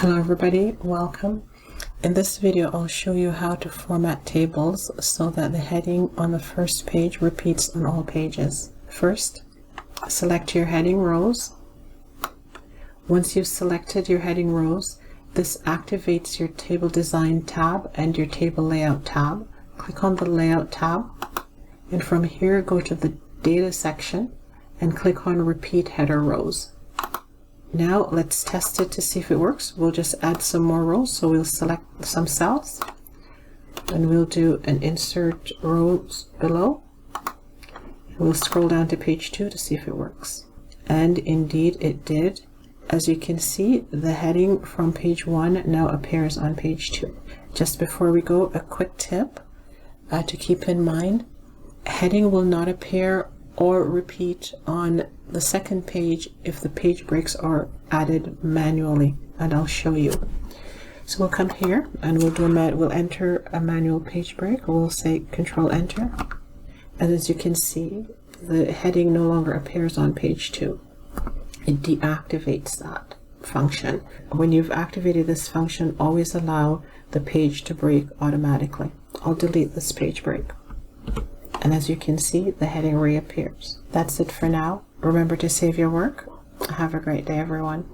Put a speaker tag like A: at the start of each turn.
A: Hello everybody, welcome. In this video I'll show you how to format tables so that the heading on the first page repeats on all pages. First, select your heading rows. Once you've selected your heading rows, this activates your table design tab and your table layout tab. Click on the layout tab, and from here go to the data section and click on repeat header rows. Now let's test it to see if it works. We'll just add some more rows. So we'll select some cells and we'll do an insert rows below. We'll scroll down to page 2 to see if it works. And indeed it did. As you can see, the heading from page 1 now appears on page 2. Just before we go, a quick tip to keep in mind. Heading will not appear or repeat on the second page if the page breaks are added manually, and I'll show you. So we'll come here and we'll enter a manual page break. We'll say Control Enter, and as you can see, the heading no longer appears on page 2. It deactivates that function. When you've activated this function, always allow the page to break automatically. I'll delete this page break. And as you can see, the heading reappears. That's it for now. Remember to save your work. Have a great day, everyone.